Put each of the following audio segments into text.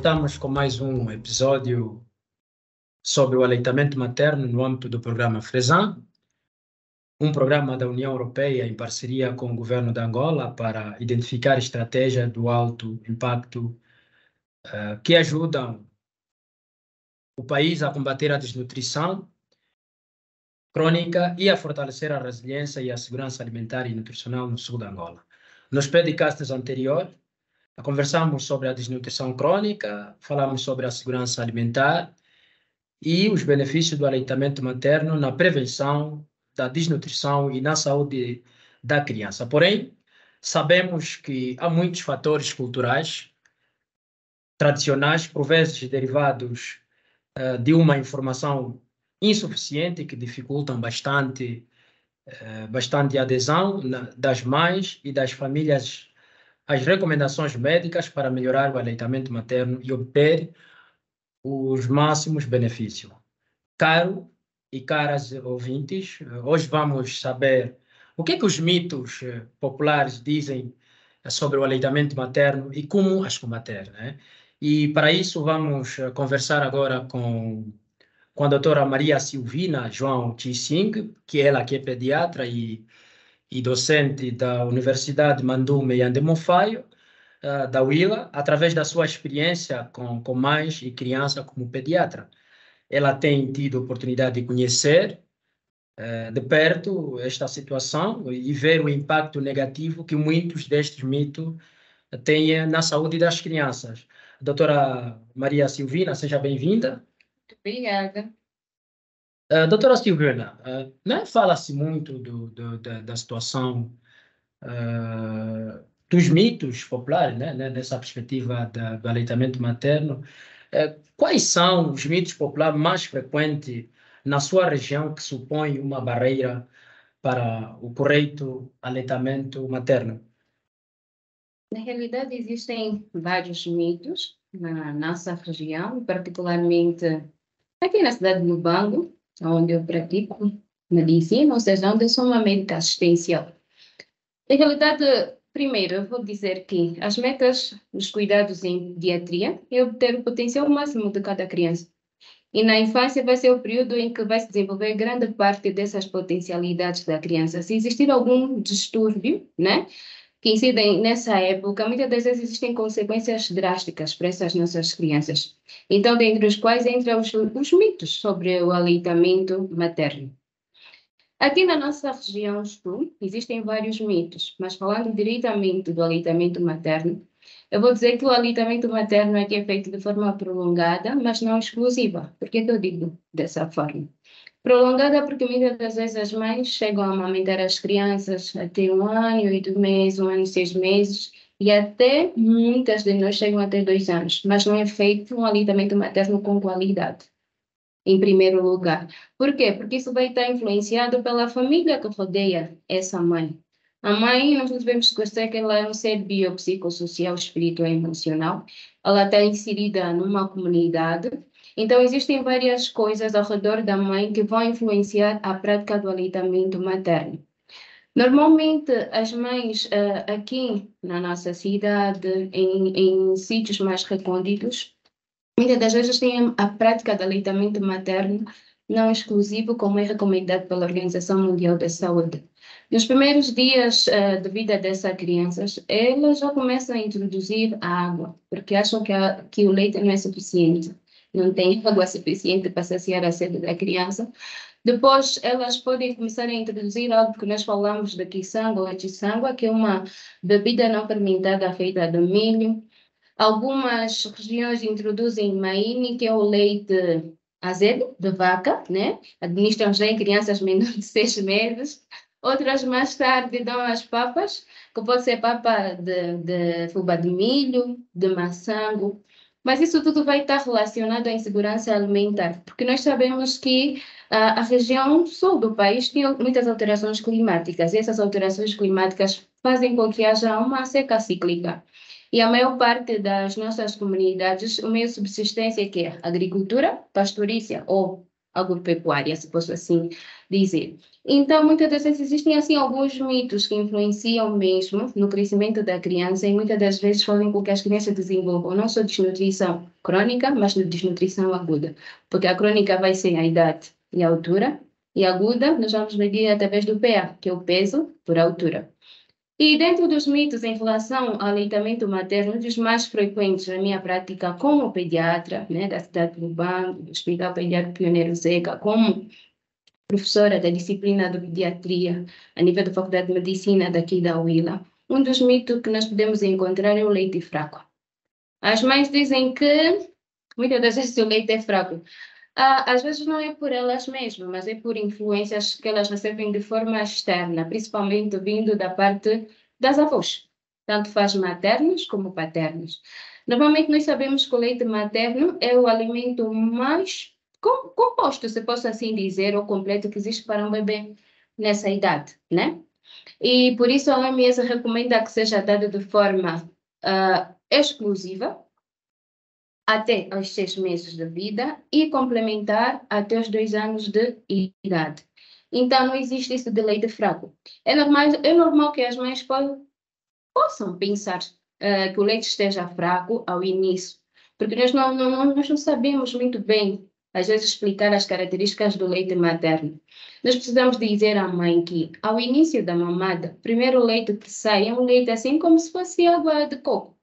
voltamos com mais um episódio sobre o aleitamento materno no âmbito do programa FRESAM, um programa da União Europeia em parceria com o governo de Angola para identificar estratégias do alto impacto que ajudam o país a combater a desnutrição crônica e a fortalecer a resiliência e a segurança alimentar e nutricional no sul de Angola. Nos podcasts anteriores, conversamos sobre a desnutrição crônica, falamos sobre a segurança alimentar e os benefícios do aleitamento materno na prevenção da desnutrição e na saúde da criança. Porém, sabemos que há muitos fatores culturais, tradicionais, por vezes derivados de uma informação insuficiente que dificultam bastante a adesão das mães e das famílias às recomendações médicas para melhorar o aleitamento materno e obter os máximos benefícios. Caro e caras ouvintes, hoje vamos saber o que os mitos populares dizem sobre o aleitamento materno e como as combater, né? E para isso vamos conversar agora com a doutora Maria Silvina João Chissing, que ela que é pediatra e docente da Universidade Mandou Meyande Mofaio, da UILA, através da sua experiência com mães e crianças como pediatra. Ela tem tido a oportunidade de conhecer de perto esta situação e ver o impacto negativo que muitos destes mitos têm na saúde das crianças. Doutora Maria Silvina, seja bem-vinda. Obrigada. Doutora Silvina, não fala-se muito da situação dos mitos populares, né, nessa perspectiva do aleitamento materno. Quais são os mitos populares mais frequentes na sua região que supõem uma barreira para o correto aleitamento materno? Na realidade, existem vários mitos na nossa região, particularmente aqui na cidade de Lubango, onde eu pratico medicina, ou seja, onde eu sou uma médica assistencial. Na realidade, primeiro, eu vou dizer que as metas dos cuidados em pediatria é obter o potencial máximo de cada criança. E na infância vai ser o período em que vai se desenvolver grande parte dessas potencialidades da criança. Se existir algum distúrbio, né, que incidem nessa época, muitas das vezes existem consequências drásticas para essas nossas crianças. Então, dentre os quais entram os mitos sobre o aleitamento materno. Aqui na nossa região sul, existem vários mitos, mas falando diretamente do aleitamento materno, eu vou dizer que o aleitamento materno aqui é feito de forma prolongada, mas não exclusiva. Por que eu digo dessa forma? Prolongada porque muitas das vezes as mães chegam a amamentar as crianças até 1 ano e 8 meses, 1 ano e 6 meses, e até muitas de nós chegam até 2 anos, mas não é feito um aleitamento materno com qualidade, em primeiro lugar. Por quê? Porque isso vai estar influenciado pela família que rodeia essa mãe. A mãe, nós não devemos esquecer que ela é um ser biopsicossocial, espiritual e emocional. Ela está inserida numa comunidade. Então, existem várias coisas ao redor da mãe que vão influenciar a prática do aleitamento materno. Normalmente, as mães aqui na nossa cidade, em sítios mais recônditos, muitas das vezes têm a prática do aleitamento materno não exclusivo, como é recomendado pela Organização Mundial da Saúde. Nos primeiros dias de vida dessas crianças, elas já começam a introduzir a água, porque acham que o leite não é suficiente, não tem água suficiente para saciar a sede da criança. Depois, elas podem começar a introduzir algo que nós falamos de quiçanga ou atiçanga, que é uma bebida não fermentada feita de milho. Algumas regiões introduzem maine, que é o leite azedo de vaca, né? Administram já em crianças menores de 6 meses. Outras mais tarde dão as papas, que pode ser papa de fubá de milho, de maçango. Mas isso tudo vai estar relacionado à insegurança alimentar, porque nós sabemos que a região sul do país tem muitas alterações climáticas, e essas alterações climáticas fazem com que haja uma seca cíclica. E a maior parte das nossas comunidades, o meio de subsistência que é agricultura, pastorícia ou agropecuária, se posso assim dizer. Então, muitas das vezes existem assim alguns mitos que influenciam mesmo no crescimento da criança e muitas das vezes fazem com que as crianças desenvolvam não só desnutrição crônica, mas desnutrição aguda, porque a crônica vai ser a idade e a altura, e a aguda nós vamos medir através do PA, que é o peso por altura. E dentro dos mitos em relação ao aleitamento materno, um dos mais frequentes na minha prática como pediatra, né, da cidade de Lubango, do Hospital Pediátrico Pioneiro Zeca, como professora da disciplina de pediatria a nível da Faculdade de Medicina daqui da UILA, um dos mitos que nós podemos encontrar é o leite fraco. As mães dizem que muitas das vezes o leite é fraco. Às vezes não é por elas mesmas, mas é por influências que elas recebem de forma externa, principalmente vindo da parte das avós, tanto faz maternos como paternos. Normalmente nós sabemos que o leite materno é o alimento mais composto, se posso assim dizer, ou completo que existe para um bebê nessa idade, né? E por isso a OMS recomenda que seja dado de forma exclusiva, até aos 6 meses de vida e complementar até os 2 anos de idade. Então, não existe isso de leite fraco. É normal que as mães possam pensar que o leite esteja fraco ao início, porque nós não sabemos muito bem, às vezes, explicar as características do leite materno. Nós precisamos dizer à mãe que, ao início da mamada, primeiro o leite que sai é um leite assim como se fosse água de coco.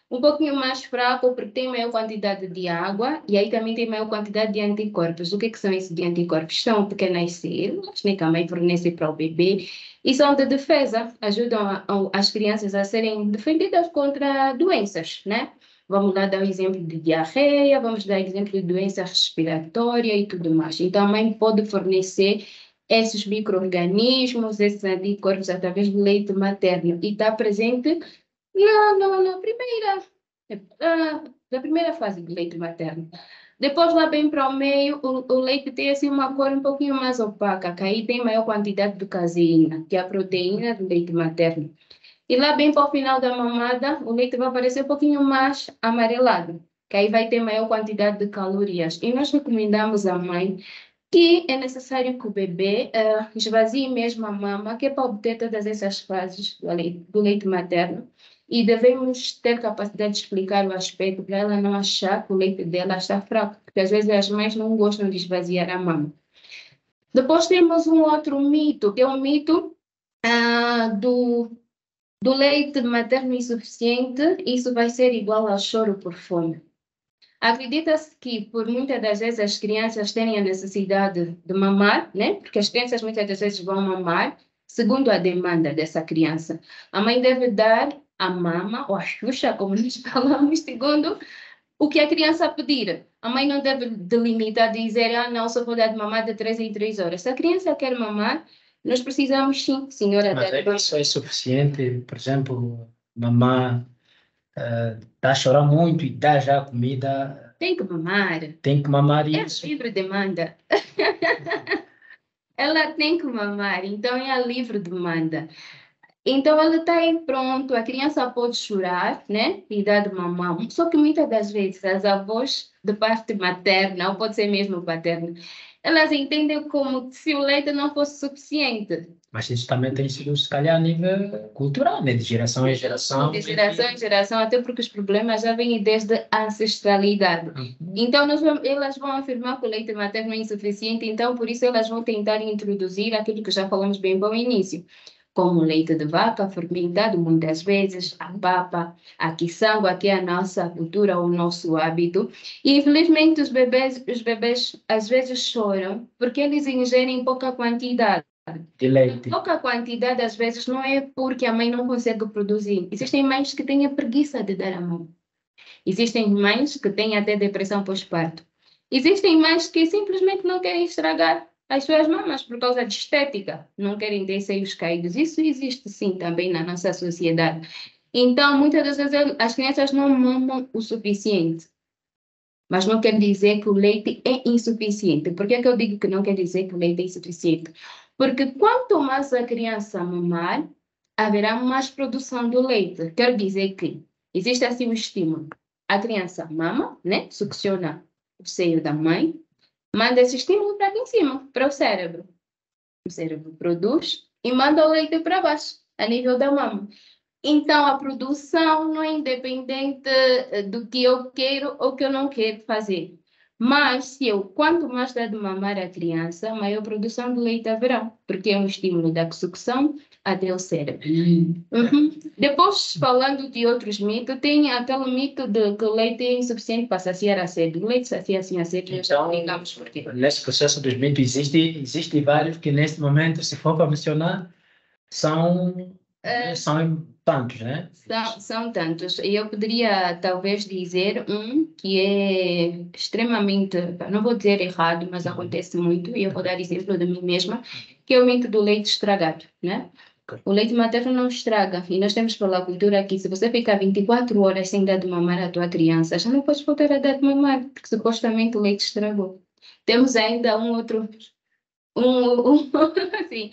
Um pouquinho mais fraco, porque tem maior quantidade de água e aí também tem maior quantidade de anticorpos. O que são esses de anticorpos? São pequenas células, né, que a mãe fornece para o bebê e são de defesa, ajudam as crianças a serem defendidas contra doenças, né? Vamos lá dar o exemplo de diarreia, vamos dar exemplo de doença respiratória e tudo mais. Então, a mãe pode fornecer esses micro-organismos, esses anticorpos através do leite materno e está presente na primeira fase do leite materno. Depois, lá bem para o meio, o leite tem assim uma cor um pouquinho mais opaca, que aí tem maior quantidade de caseína, que é a proteína do leite materno. E lá bem para o final da mamada, o leite vai aparecer um pouquinho mais amarelado, que aí vai ter maior quantidade de calorias. E nós recomendamos à mãe que é necessário que o bebê esvazie mesmo a mama, que é para obter todas essas fases do leite materno. E devemos ter capacidade de explicar o aspecto para ela não achar que o leite dela está fraco, porque às vezes as mães não gostam de esvaziar a mama. Depois temos um outro mito, que é o mito do leite materno insuficiente, isso vai ser igual ao choro por fome. Acredita-se que, por muitas das vezes, as crianças têm a necessidade de mamar, né? Porque as crianças muitas das vezes vão mamar segundo a demanda dessa criança. A mãe deve dar a mama, ou a xuxa, como nós falamos, segundo o que a criança pedir. A mãe não deve delimitar, dizer, não, só vou dar de mamar de 3 em 3 horas. Se a criança quer mamar, nós precisamos sim, senhora. Mas isso é suficiente, por exemplo, mamãe está a chorar muito e dá já comida. Tem que mamar. Tem que mamar É isso. livre demanda. Ela tem que mamar, então é a livre demanda. Então, ela está aí pronto, a criança pode chorar, né? E dar de mamar. Só que muitas das vezes as avós de parte materna, ou pode ser mesmo paterna, elas entendem como se o leite não fosse suficiente. Mas isso também tem sido, se calhar, a nível cultural, né? De geração em geração. De geração em geração, até porque os problemas já vêm desde a ancestralidade. Então, elas vão afirmar que o leite materno é insuficiente, então, por isso, elas vão tentar introduzir aquilo que já falamos bem no início, como leite de vaca fermentado, muitas vezes, a papa, a quiçanga, que é a nossa cultura, o nosso hábito. E, infelizmente, os bebês às vezes choram porque eles ingerem pouca quantidade. De leite. Pouca quantidade, às vezes, não é porque a mãe não consegue produzir. Existem mães que têm a preguiça de dar a mão. Existem mães que têm até depressão pós-parto. Existem mães que simplesmente não querem estragar as suas mamas por causa de estética. Não querem ter seios caídos. Isso existe, sim, também na nossa sociedade. Então, muitas das vezes, as crianças não mamam o suficiente. Mas não quer dizer que o leite é insuficiente. Por que eu digo que não quer dizer que o leite é insuficiente? Porque quanto mais a criança mamar, haverá mais produção do leite. Quer dizer que existe assim um estímulo. A criança mama, né? Succiona o seio da mãe. manda esse estímulo para aqui em cima, para o cérebro. O cérebro produz e manda o leite para baixo, a nível da mama. Então, a produção não é independente do que eu quero ou que eu não quero fazer. Mas, quanto mais dar de mamar a criança, maior produção de leite haverá, porque é um estímulo da sucção até o cérebro. Uhum. Depois, falando de outros mitos, tem aquele mito de que o leite é insuficiente para saciar a sede. O leite sacia assim a sede, nós já explicamos por quê. Nesse processo dos mitos, existe vários que, neste momento, se for para mencionar, são tantos, né? São tantos. E eu poderia talvez dizer um que é extremamente, não vou dizer errado, mas acontece muito, e eu vou dar exemplo de mim mesma, que é o mito do leite estragado, né? Ok. O leite materno não estraga, e nós temos pela cultura aqui, se você ficar 24 horas sem dar de mamar à tua criança, já não podes voltar a dar de mamar, porque supostamente o leite estragou. Temos ainda um outro, assim,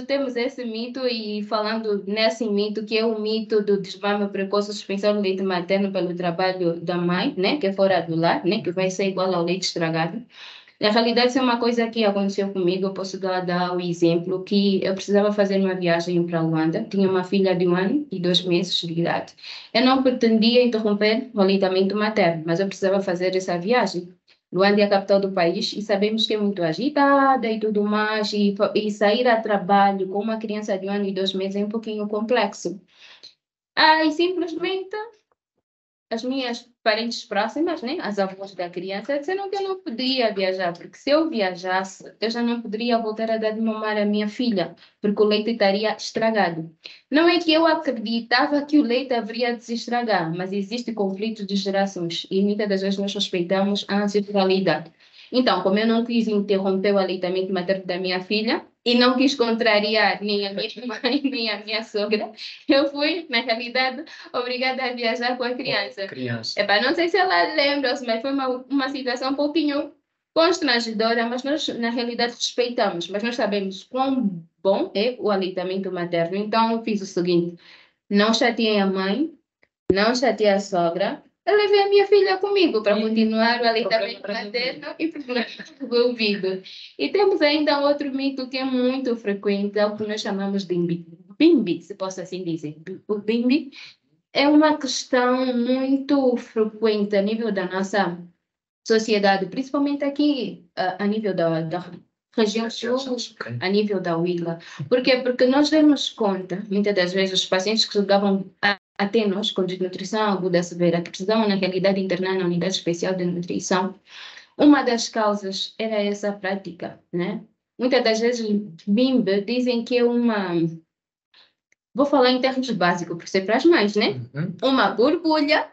temos esse mito, e falando nesse mito, que é o mito do desmame precoce, suspensão do leite materno pelo trabalho da mãe, né, que é fora do lar, né, que vai ser igual ao leite estragado. Na realidade, isso é uma coisa que aconteceu comigo. Eu posso dar o exemplo que eu precisava fazer uma viagem para Luanda, tinha uma filha de 1 ano e 2 meses de idade. Eu não pretendia interromper o aleitamento materno, mas eu precisava fazer essa viagem. Luanda é a capital do país e sabemos que é muito agitada e tudo mais, e sair a trabalho com uma criança de 1 ano e 2 meses é um pouquinho complexo. E simplesmente as minhas parentes próximas, né, as avós da criança, disseram que eu não podia viajar, porque se eu viajasse, eu já não poderia voltar a dar de mamar à minha filha, porque o leite estaria estragado. Não é que eu acreditava que o leite haveria de se estragar, mas existe conflito de gerações, e muitas das vezes nós respeitamos a ancestralidade. Então, como eu não quis interromper o aleitamento materno da minha filha, e não quis contrariar nem a minha mãe, nem a minha sogra, eu fui, na realidade, obrigada a viajar com a criança. Não sei se ela lembra, mas foi uma situação um pouquinho constrangedora, mas nós, na realidade, respeitamos, mas nós sabemos quão bom é o aleitamento materno. Então, eu fiz o seguinte: não chateei a mãe, não chateei a sogra, eu levei a minha filha comigo para continuar o aleitamento materno e problema resolvido. E temos ainda outro mito que é muito frequente, é o que nós chamamos de bimbi, se posso assim dizer. O bimbi é uma questão muito frequente a nível da nossa sociedade, principalmente aqui a nível da região sul, a nível da Huila. Por quê? Porque nós demos conta, muitas das vezes, os pacientes que chegavam até nós com desnutrição aguda severa, que precisavam, na realidade, internar na unidade especial de nutrição, uma das causas era essa prática, né? Muitas das vezes, BIMB dizem que é uma... Vou falar em termos básicos, por ser para as mães, né? Uma borbulha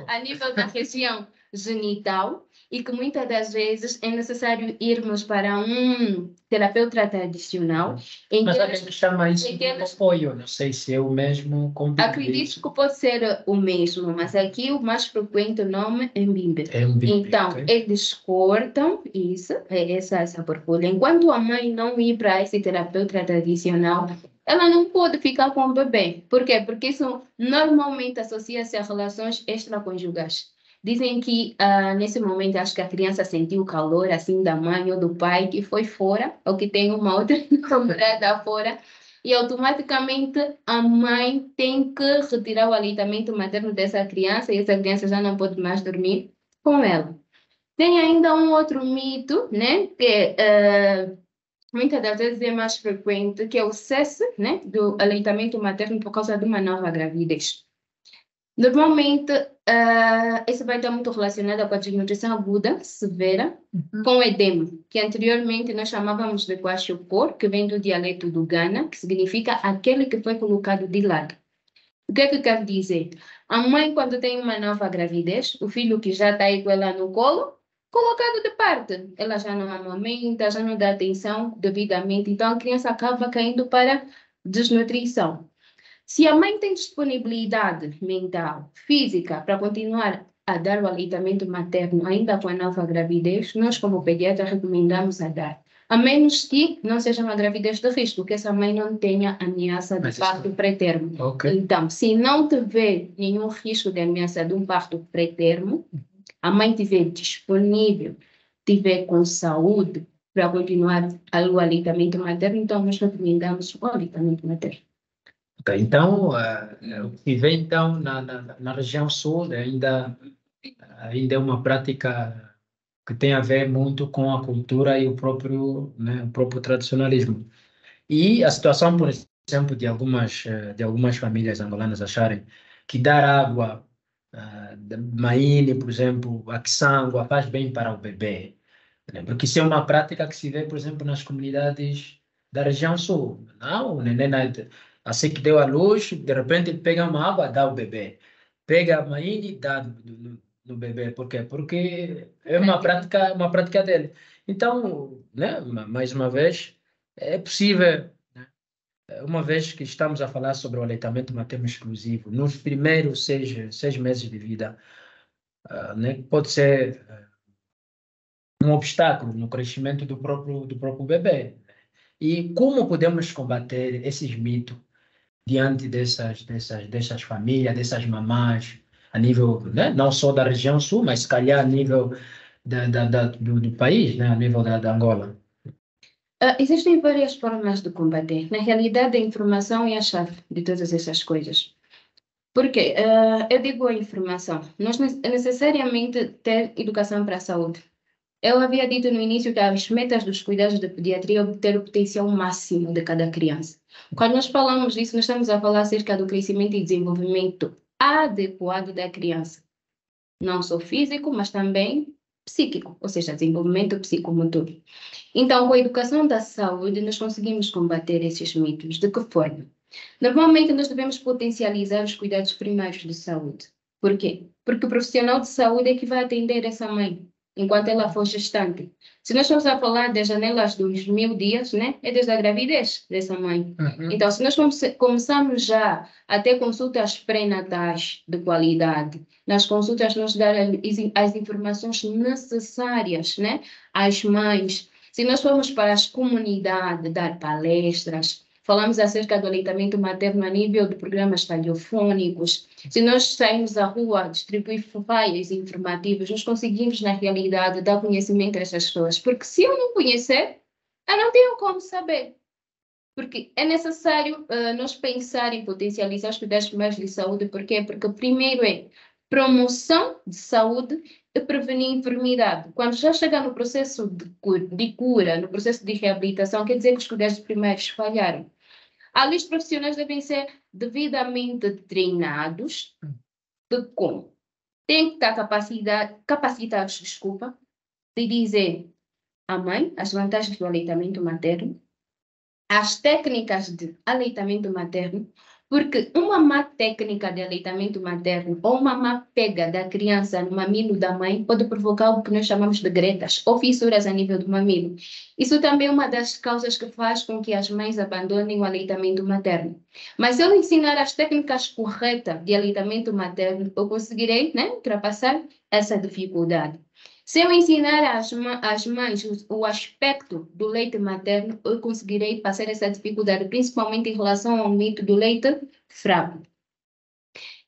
a nível da região genital, e que muitas das vezes é necessário irmos para um terapeuta tradicional. Mas a gente chama isso de apoio, não sei se é o mesmo. Acredito que pode ser o mesmo, mas aqui o mais frequente nome é Mbimbe. Então, okay, eles cortam isso, essa borbulha. Enquanto a mãe não ir para esse terapeuta tradicional, ela não pode ficar com o bebê. Por quê? Porque isso normalmente associa-se a relações extraconjugais. Dizem que nesse momento acho que a criança sentiu o calor assim da mãe ou do pai que foi fora, ou que tem uma outra namorada fora, e automaticamente a mãe tem que retirar o aleitamento materno dessa criança, e essa criança já não pode mais dormir com ela. Tem ainda um outro mito, né, que muitas das vezes é mais frequente, que é o cesse, né, do aleitamento materno por causa de uma nova gravidez. Normalmente, isso vai estar muito relacionado com a desnutrição aguda severa, com o edema, que anteriormente nós chamávamos de kwashiorkor, que vem do dialeto do Ghana, que significa aquele que foi colocado de lado. O que é que quer dizer? A mãe, quando tem uma nova gravidez, o filho que já está aí com ela no colo, colocado de parte. Ela já não amamenta, já não dá atenção devidamente, então a criança acaba caindo para desnutrição. Se a mãe tem disponibilidade mental, física, para continuar a dar o aleitamento materno ainda com a nova gravidez, nós como pediatra recomendamos a dar. A menos que não seja uma gravidez de risco, que essa mãe não tenha ameaça de parto pré-termo. Okay. Então, se não tiver nenhum risco de ameaça de um parto pré-termo, a mãe tiver disponível, estiver com saúde para continuar o aleitamento materno, então nós recomendamos o aleitamento materno. Ok, então, o que vê então na região sul ainda é uma prática que tem a ver muito com a cultura e o próprio tradicionalismo. E a situação, por exemplo, de algumas famílias angolanas acharem que dar água, de maine, por exemplo, a quiçangua, faz bem para o bebê. Né? Porque isso é uma prática que se vê, por exemplo, nas comunidades da região sul. Não, o neném, assim que deu a luz, de repente ele pega uma água, dá ao bebê. Pega a maine e dá no bebê. Por quê? Porque é uma prática dele. Então, né, mais uma vez, é possível, né, uma vez que estamos a falar sobre o aleitamento materno exclusivo, nos primeiros 6 meses de vida, né, pode ser um obstáculo no crescimento do próprio bebê. E como podemos combater esses mitos diante dessas famílias, dessas mamás, a nível, né, não só da região sul, mas se calhar a nível do país, né, a nível da Angola? Existem várias formas de combater. Na realidade, a informação é a chave de todas essas coisas. Porque eu digo a informação. Nós necessariamente ter educação para a saúde. Eu havia dito no início que as metas dos cuidados de pediatria é obter o potencial máximo de cada criança. Quando nós falamos disso, nós estamos a falar acerca do crescimento e desenvolvimento adequado da criança. Não só físico, mas também psíquico, ou seja, desenvolvimento psicomotor. Então, com a educação da saúde, nós conseguimos combater esses mitos. De que forma? Normalmente, nós devemos potencializar os cuidados primários de saúde. Por quê? Porque o profissional de saúde é que vai atender essa mãe enquanto ela for gestante. Se nós estamos a falar das janelas dos 1000 dias, né? É desde a gravidez dessa mãe. Então, se nós começamos já a ter consultas pré-natais de qualidade, nas consultas nos dar as informações necessárias, né, às mães. Se nós formos para as comunidades dar palestras, falamos acerca do aleitamento materno a nível de programas radiofônicos. Se nós sairmos à rua, distribuir flyers informativos, nós conseguimos, na realidade, dar conhecimento a essas pessoas. Porque se eu não conhecer, eu não tenho como saber. Porque é necessário nós pensar em potencializar os cuidados primários de saúde. Por quê? Porque o primeiro é promoção de saúde e prevenir enfermidade. Quando já chega no processo de cura, no processo de reabilitação, quer dizer que os cuidados primários falharam. Ali os profissionais devem ser devidamente treinados de como? Têm que estar capacitados, de dizer à mãe as vantagens do aleitamento materno, as técnicas de aleitamento materno, porque uma má técnica de aleitamento materno ou uma má pega da criança no mamilo da mãe pode provocar o que nós chamamos de gretas ou fissuras a nível do mamilo. Isso também é uma das causas que faz com que as mães abandonem o aleitamento materno. Mas se eu ensinar as técnicas corretas de aleitamento materno, eu conseguirei, né, ultrapassar essa dificuldade. Se eu ensinar às mães o aspecto do leite materno, eu conseguirei passar essa dificuldade, principalmente em relação ao mito do leite fraco.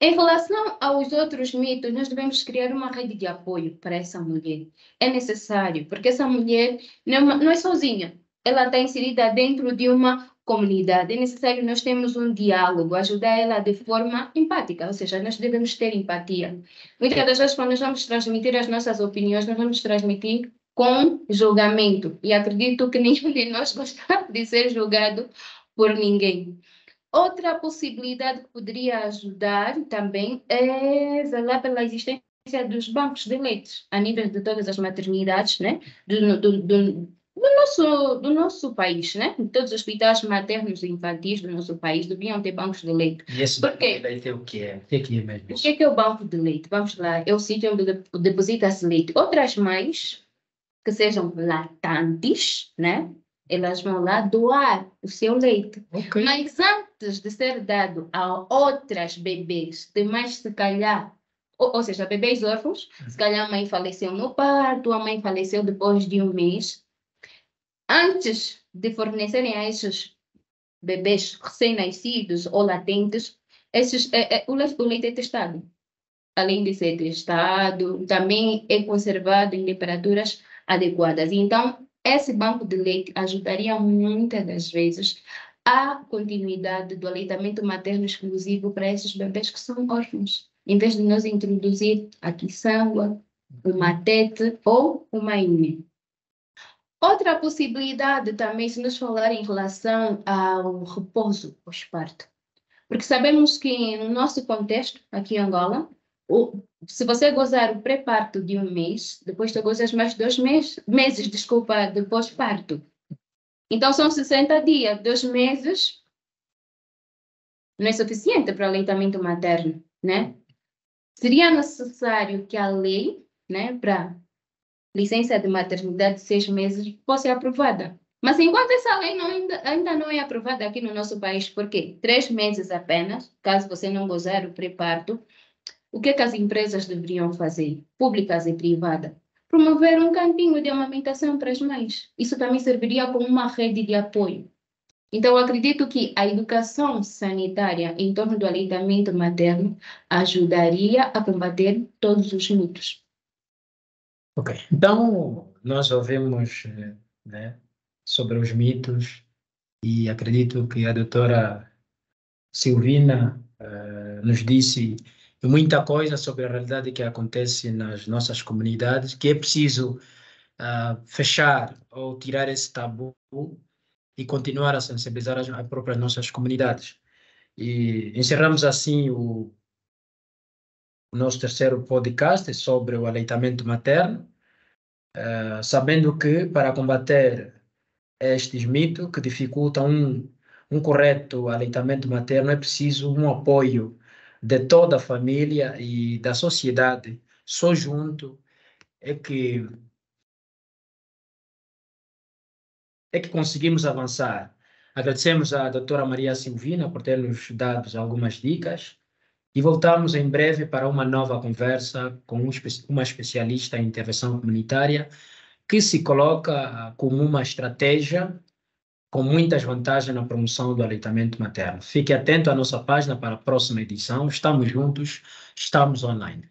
Em relação aos outros mitos, nós devemos criar uma rede de apoio para essa mulher. É necessário, porque essa mulher não é sozinha. Ela está inserida dentro de uma comunidade. É necessário nós termos um diálogo, ajudar ela de forma empática, ou seja, nós devemos ter empatia. Muitas das vezes, quando nós vamos transmitir as nossas opiniões, nós vamos transmitir com julgamento. E acredito que nenhum de nós gosta de ser julgado por ninguém. Outra possibilidade que poderia ajudar também é zelar pela existência dos bancos de leite a nível de todas as maternidades, né? Do nosso país, né? Todos os hospitais maternos e infantis do nosso país deviam ter bancos de leite. E esse banco de leite é o que é? O que é mesmo? O que é o banco de leite? Vamos lá, é o sítio onde deposita-se leite. Outras mães que sejam lactantes, né? Elas vão lá doar o seu leite. Okay. Mas antes de ser dado a outras bebês, demais se calhar, ou seja, bebês órfãos, se calhar a mãe faleceu no parto, a mãe faleceu depois de 1 mês. Antes de fornecerem a esses bebês recém-nascidos ou latentes, o leite é testado. Além de ser testado, também é conservado em temperaturas adequadas. Então, esse banco de leite ajudaria muitas das vezes a continuidade do aleitamento materno exclusivo para esses bebês que são órfãos, em vez de nós introduzir a quiçanga, uma tete ou uma INE. Outra possibilidade também, se nos falar em relação ao repouso pós-parto, porque sabemos que no nosso contexto, aqui em Angola, se você gozar o pré-parto de um mês, depois tu gozas mais 2 meses, desculpa, de pós-parto. Então, são 60 dias, 2 meses não é suficiente para o aleitamento materno, né? Seria necessário que a lei, né, para licença de maternidade de 6 meses fosse aprovada. Mas enquanto essa lei ainda não é aprovada aqui no nosso país, por quê? 3 meses apenas, caso você não gozar o pré-parto, o que as empresas deveriam fazer, públicas e privadas? Promover um cantinho de amamentação para as mães. Isso também serviria como uma rede de apoio. Então, eu acredito que a educação sanitária em torno do aleitamento materno ajudaria a combater todos os mitos. Ok, então nós ouvimos, né, sobre os mitos e acredito que a doutora Silvina nos disse muita coisa sobre a realidade que acontece nas nossas comunidades, que é preciso fechar ou tirar esse tabu e continuar a sensibilizar as próprias nossas comunidades. E encerramos assim o nosso terceiro podcast sobre o aleitamento materno, sabendo que para combater estes mitos que dificultam um correto aleitamento materno é preciso um apoio de toda a família e da sociedade. Só junto é que conseguimos avançar. Agradecemos à doutora Maria Silvina por ter nos dado algumas dicas e voltamos em breve para uma nova conversa com uma especialista em intervenção comunitária que se coloca como uma estratégia com muitas vantagens na promoção do aleitamento materno. Fique atento à nossa página para a próxima edição. Estamos juntos, estamos online.